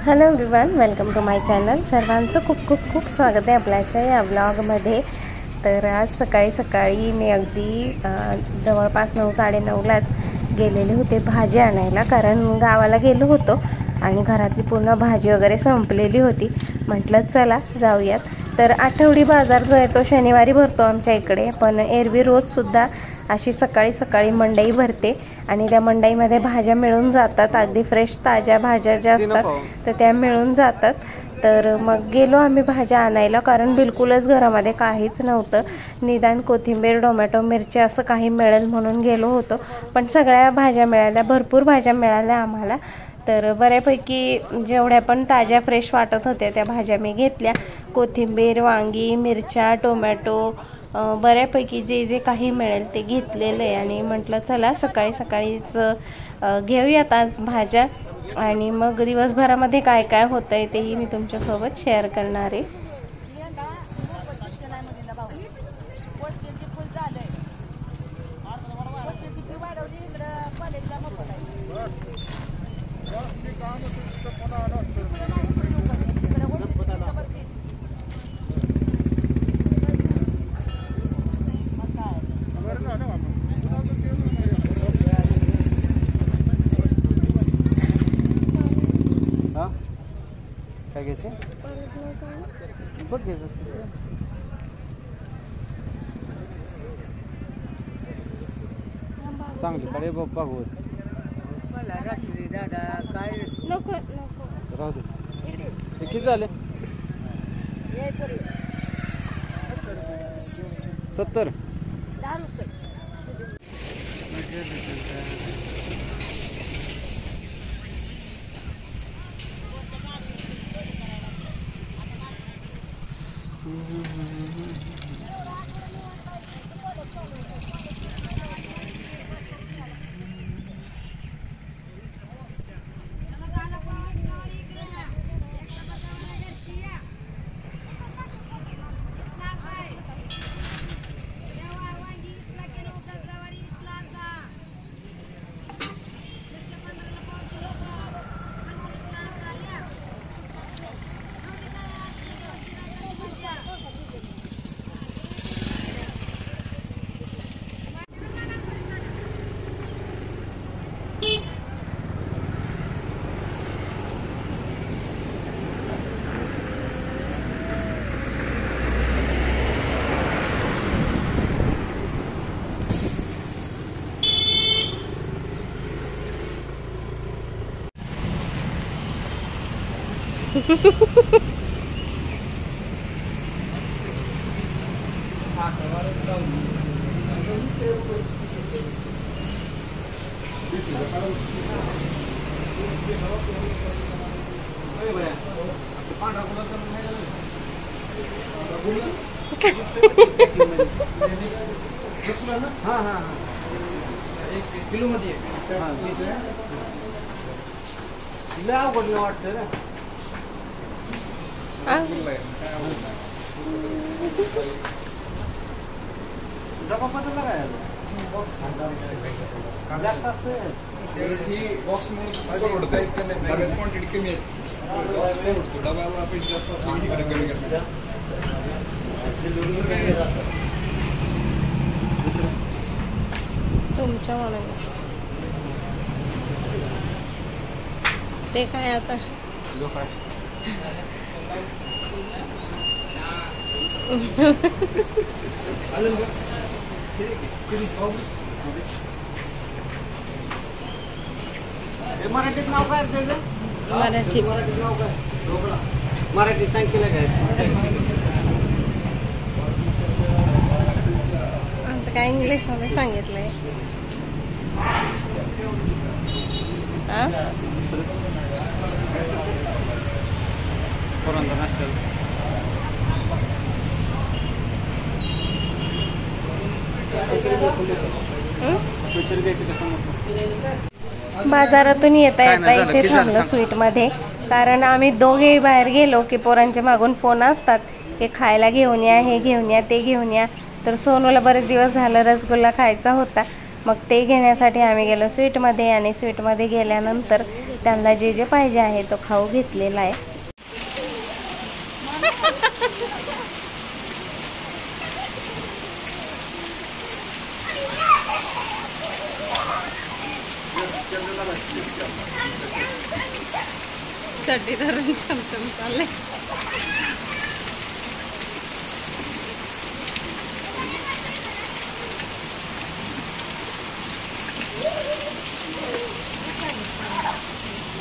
Hello everyone, welcome to my channel. सर्वांचं खूप खूप खूप स्वागत आहे आपल्याच्या या व्लॉगमध्ये। तर आज सकाळी सकाळी मी अगदी जवळपास 9-9:30लाच गेलेले होते भाजी आणायला, कारण गावाला गेलो होतो आणि घरातली पूर्ण भाजी वगैरे संपलेली होती। म्हटलं चला जाऊयात। तर आठवडी बाजार जो आहे तो शनिवारी भरतो आमच्या इकडे, पण एरवी रोजसुद्धा अशी सकाळी सकाळी मंडई भरते आणि त्या मंडईमध्ये भाज्या मिळून जातात। अगदी फ्रेश ताज्या भाज्या ज्या असतात तर त्या मिळून जातात। तर मग गेलो आम्ही भाज्या आणायला, कारण बिलकुलच घरामध्ये काहीच नव्हतं। निदान कोथिंबीर, टोमॅटो, मिरची असं काही मिळेल म्हणून गेलो होतो, पण सगळ्या भाज्या मिळाल्या, भरपूर भाज्या मिळाल्या आम्हाला। तर बऱ्यापैकी जेवढ्या पण ताज्या फ्रेश वाटत होत्या त्या भाज्या मी घेतल्या। कोथिंबीर, वांगी, मिरच्या, टोमॅटो, बऱ्यापैकी जे जे काही मिळेल ते घेतलेलं आहे आणि म्हटलं चला सकाळी सकाळीच घेऊयात आज भाज्या आणि मग दिवसभरामध्ये काय काय होतंय तेही मी तुमच्यासोबत शेअर करणार आहे। काय घ्यायचं बघ, घ्यायचं चांगली कडे बघू राहू दे। किती झाले? 70 हाँ हाँ 1 किलो मध्ये अवघड वाटतं ना। डबा बदलला काय जास्त असते बॉक्स म्हणून क्वांटिटी कमी असते, डब्याला आपण जास्त असते कमी करतो। तुमच्या मनाने ते काय आता मराठीत नाव काय त्याचं? मराठीत नाव काय? मराठीत सांगितलं काय? आता काय इंग्लिश मध्ये सांगितलंय। बाजारातून येता येता इथे थांबलो स्वीटमध्ये, कारण आम्ही दोघेही बाहेर गेलो की पोरांच्या मागून फोन असतात की खायला घेऊन या, हे घेऊन या, ते घेऊन या। तर सोनूला बरेच दिवस झालं रसगुल्ला खायचा होता, मग ते घेण्यासाठी आम्ही गेलो स्वीटमध्ये आणि स्वीटमध्ये गेल्यानंतर त्यांना जे जे पाहिजे आहे तो खाऊ घेतलेला आहे. चड्डी धरून चमचम चालले.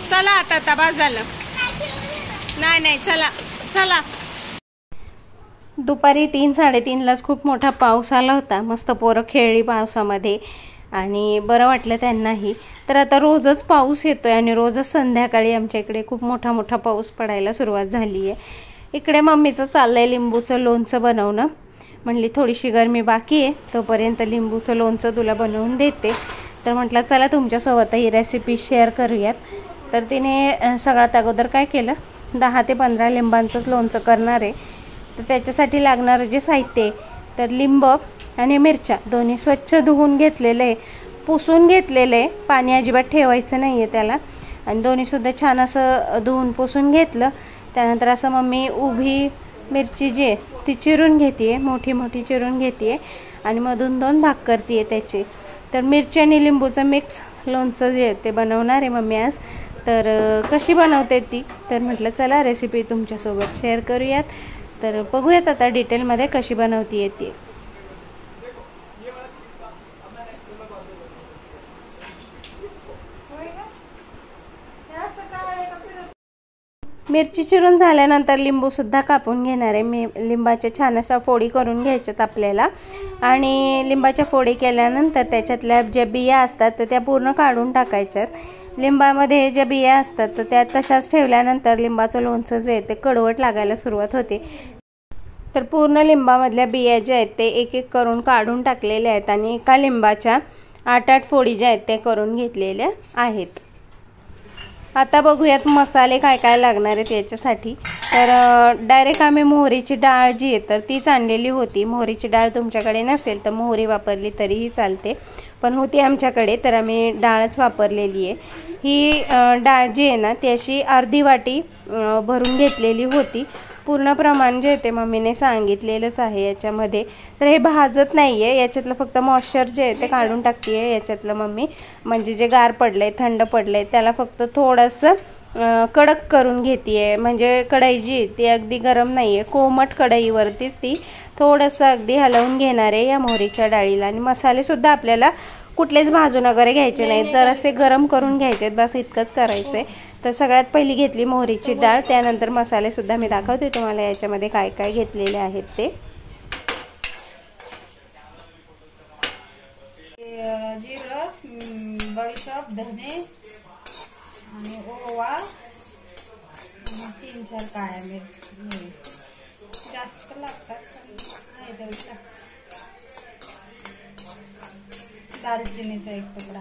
चला आता बस झालं. नाही चला चला. दुपारी 3-3:30लाच खूप मोठा पाऊस आला होता. मस्त पोरं खेळली पावसामध्ये आणि बरं वाटलं त्यांनाही. तर आता रोजच पाऊस येतोय आणि रोजच संध्याकाळी आमच्या इकडे खूप मोठा पाऊस पडायला सुरुवात झाली आहे. इकडे मम्मीचं चाललंय लिंबूचं लोणचं बनवणं. म्हणली थोडीशी गरमी बाकी आहे, तोपर्यंत लिंबूचं लोणचं तुला बनवून देते. तर म्हटलं चला तुमच्यासोबत ही रेसिपी शेअर करूयात. तर तिने सगळ्यात अगोदर काय केलं, 10 ते 15 लिंबांचंच लोणचं करणार आहे. तर त्याच्यासाठी लागणारं जे साहित्य आहे, तर लिंब आणि मिरच्या दोन्ही स्वच्छ धुवून घेतलेले, पुसून घेतलेले, पाणी अजिबात ठेवायचं नाही आहे त्याला. आणि दोन्हीसुद्धा छान असं धुवून पुसून घेतलं. त्यानंतर असं मम्मी उभी मिरची जी आहे ती चिरून घेते आहे, मोठी चिरून घेते आहे आणि मधून 2 भाग करते आहे त्याचे. तर मिरची आणि लिंबूचं मिक्स लोणचं जे आहे ते बनवणार आहे मम्मी आज. तर कशी बनवते ती, तर म्हटलं चला रेसिपी तुमच्यासोबत शेअर करूयात. तर बघूयात आता डिटेलमध्ये कशी बनवती येते. मिरची चिरून झाल्यानंतर लिंबू सुद्धा कापून घेणार आहे मी. लिंबाच्या छान अशा फोडी करून घ्यायच्यात आपल्याला. आणि लिंबाच्या फोडी केल्यानंतर त्याच्यातल्या ज्या बिया असतात तर त्या पूर्ण काढून टाकायच्यात. लिंबामध्ये ज्या बिया असतात तर त्या तशाच ठेवल्यानंतर लिंबाचं लोणचं जे आहे ते कडवट लागायला सुरुवात होते. तर पूर्ण लिंबामधल्या बिया ज्या आहेत ते एक एक करून काढून टाकलेल्या आहेत आणि एका लिंबाच्या 8-8 फोडी ज्या आहेत ते करून घेतलेल्या आहेत. आता बघूयात मसाले काय काय लागणार आहेत याच्यासाठी. तर डायरेक्ट आम्ही मोहरीची डाळ जी आहे तर तीच आणलेली होती. मोहरीची डाळ तुमच्याकडे नसेल तर मोहरी वापरली तरीही चालते, पण होती आमच्याकडे तर आम्ही डाळच वापरलेली आहे. ही डाळ जी आहे ना ती अशी अर्धी वाटी भरून घेतलेली होती. पूर्ण प्रमाण जे ते मम्मीने सांगितलेलंच आहे याच्यामध्ये. तर हे भाजत नाही आहे, याच्यातलं फक्त मॉइश्चर जे आहे ते काढून टाकते आहे याच्यातलं मम्मी. म्हणजे जे गार पडलं आहे, थंड पडलं आहे त्याला फक्त थोडंसं कडक करून घेते आहे. म्हणजे कढई जी ती अगदी गरम नाही आहे, कोमट कढईवरतीच ती थोडंसं अगदी हलवून घेणार आहे या मोहरीच्या डाळीला. आणि मसालेसुद्धा आपल्याला कुठलेच भाजून वगैरे घ्यायचे नाहीत, जरासे गरम करून घ्यायचे आहेत, बस इतकंच करायचं आहे. तर सगळ्यात पहिली घेतली मोहरीची डाळ. त्यानंतर मसालेसुद्धा मी दाखवते तुम्हाला याच्यामध्ये काय काय घेतलेले आहेत ते. जिरं, बडीशेप, धने आणि ओवा आणि 3-4 काळ्या मिरची. जास्त लागतात नाही तेवढी लागतात. दालचिनीचा 1 तुकडा.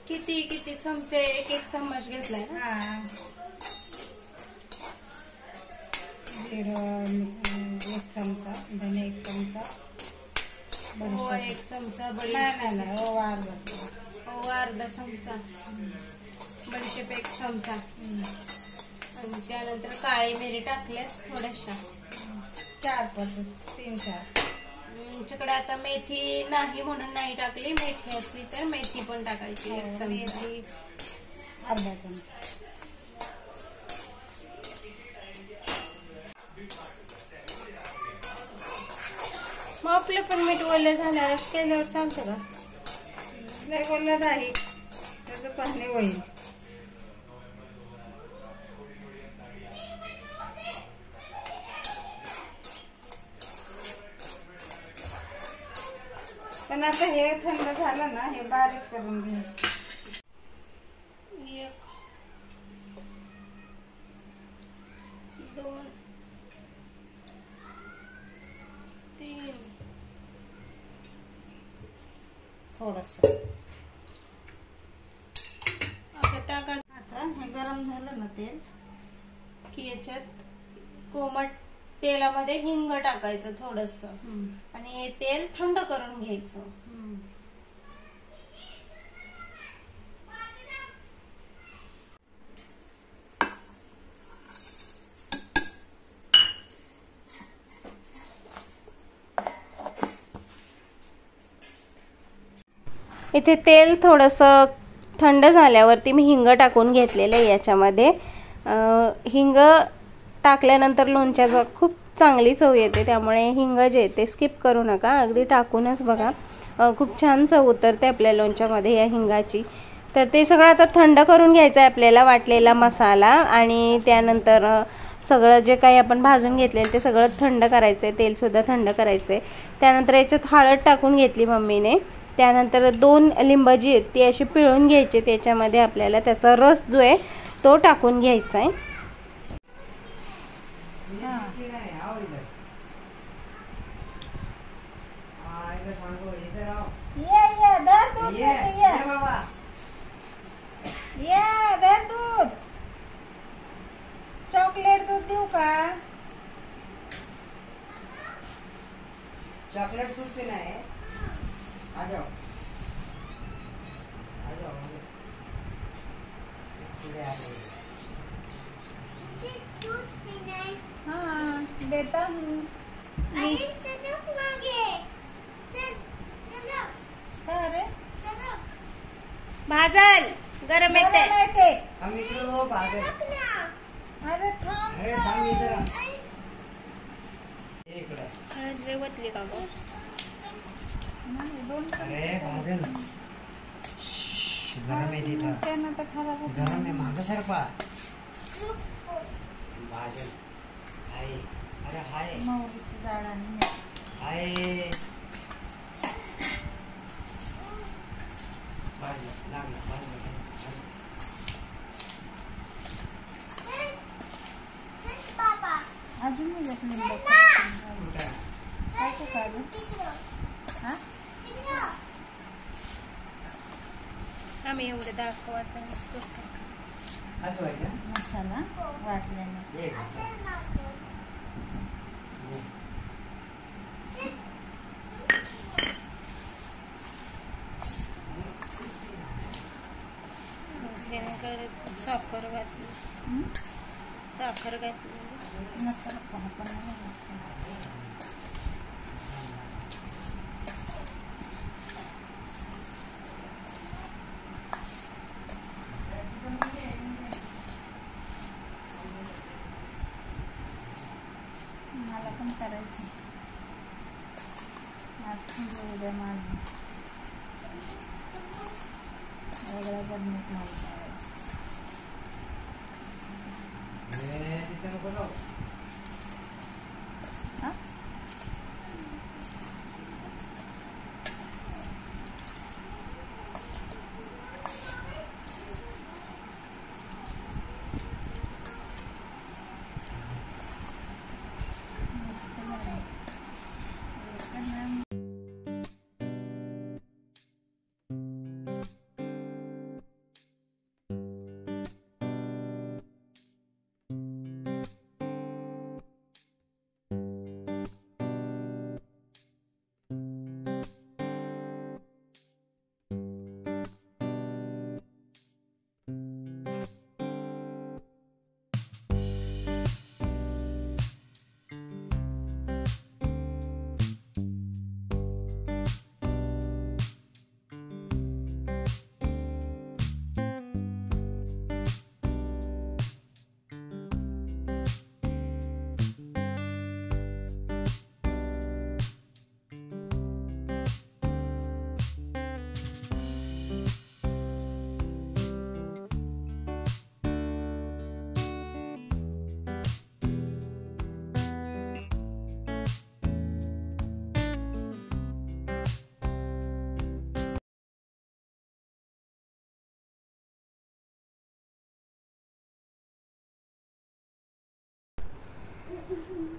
किती चमचे? 1 चम्मच घेतलाय ना. हा. जिरं 1 चमचा, धने 1 चमचा, ओवा 1 चमचा, नाही ओवा अर्धा चमचा, बडीशेप 1 चमचा आणि त्यानंतर काळी मिरी टाकल्यात थोड्याशा 3-4. आमच्याकडे आता मेथी नाही म्हणून नाही टाकली, मेथी असली तर मेथी पण टाकायची 1 चमचा. मेथी अर्धा चमचा. मग आपलं पण मीठ ओलं झाल्यावरच केल्यावर चालतं का? नाही ओलं नाही, त्याचं पाणी होईल. पण आता हे थंड झालं ना, हे बारीक करून घे. 1 2 3 थोडंसं आता टाका. आता हे गरम झालं ना तेल की याच्यात कोमट तेलामध्ये हिंग टाकायचं थोडस आणि हे तेल थंड करून घ्यायचं. इथे तेल थोडंसं थंड झाल्यावरती मी हिंग टाकून घेतलेलं आहे. याच्यामध्ये हिंग टाकल्यानंतर लोणच्याचं खूप चांगली चव येते, त्यामुळे हिंग जे ते स्किप करू नका, अगदी टाकूनच बघा. खूप छान चव उतरते आपल्या लोणच्यामध्ये या हिंगाची. तर ते सगळं आता थंड करून घ्यायचं आहे आपल्याला, वाटलेला मसाला, आणि त्यानंतर सगळं जे काही आपण भाजून घेतलेलं ते सगळं थंड करायचं आहे, तेलसुद्धा थंड करायचं आहे. त्यानंतर याच्यात हळद टाकून घेतली मम्मीने. त्यानंतर 2 लिंब जी आहेत ती अशी पिळून घ्यायची, त्याच्यामध्ये आपल्याला त्याचा रस जो आहे तो टाकून घ्यायचा आहे. चॉकलेट दूध देऊ का? चॉकलेट दूध पीना है? आ जाओ, आ जाओ, हाँ देता हूँ. अरे भाजल गरम येते. हम निकलो बाहर. अरे थांब. अरे थांब इधर. इकडे. हळद वतली का गं? अरे भाजन गरम आहे तिथं. त्यांना तर खराब होत. गरम आहे, मागं सरपा. भाजन हाय. अरे हाय मोहरीची डाळ आणि मीठ. हाय. भाजलं लागलं भाजलं. अजून नाही घेतली आम्ही एवढे दाखवत मसाला वाटल्याने. साखर घातली. साखर घातली. मला पण करायचं. माझं उद्या माझं वेगळ्या बनवत मला करायचं. तिथं नको जाऊ.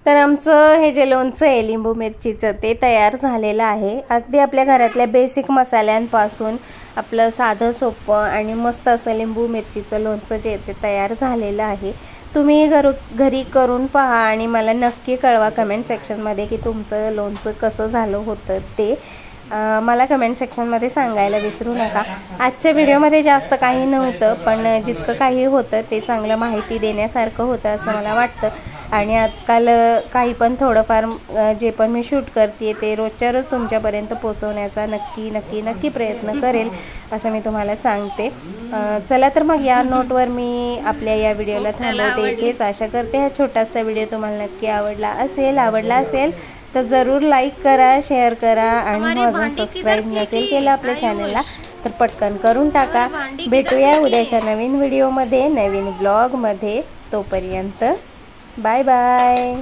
तर आमचं हे जे लोणचं आहे लिंबू मिरचीचं ते तयार झालेलं आहे. अगदी आपल्या घरातल्या बेसिक मसाल्यांपासून आपलं साधं सोपं आणि मस्त असं लिंबू मिरचीचं लोणचं जे ते तयार झालेलं आहे. तुम्ही घरी करून पहा आणि मला नक्की कळवा कमेंट सेक्शनमध्ये की तुमचं लोणचं कसं झालं होतं ते मला कमेंट सेक्शनमध्ये सांगायला विसरू नका. आजच्या व्हिडिओमध्ये जास्त काही नव्हतं, पण जितकं काही होतं ते चांगलं माहिती देण्यासारखं होतं असं मला वाटतं. आणि आजकाल काही पण थोडंफार जे पण मी शूट करते ते रोजच्या रोज तुमच्यापर्यंत पोचवण्याचा नक्की प्रयत्न करेल असं मी तुम्हाला सांगते. चला तर मग या नोटवर मी आपल्या या व्हिडिओला थांबवते. हेच आशा करते हा छोटासा व्हिडिओ तुम्हाला नक्की आवडला असेल तर ज़रूर लाईक करा, शेअर करा आणि अजून सबस्क्राईब नसेल केलं आपल्या चॅनलला तर पटकन करून टाका. भेटूया उद्याच्या नवीन व्हिडिओमध्ये, नवीन ब्लॉगमध्ये. तोपर्यंत बाय बाय.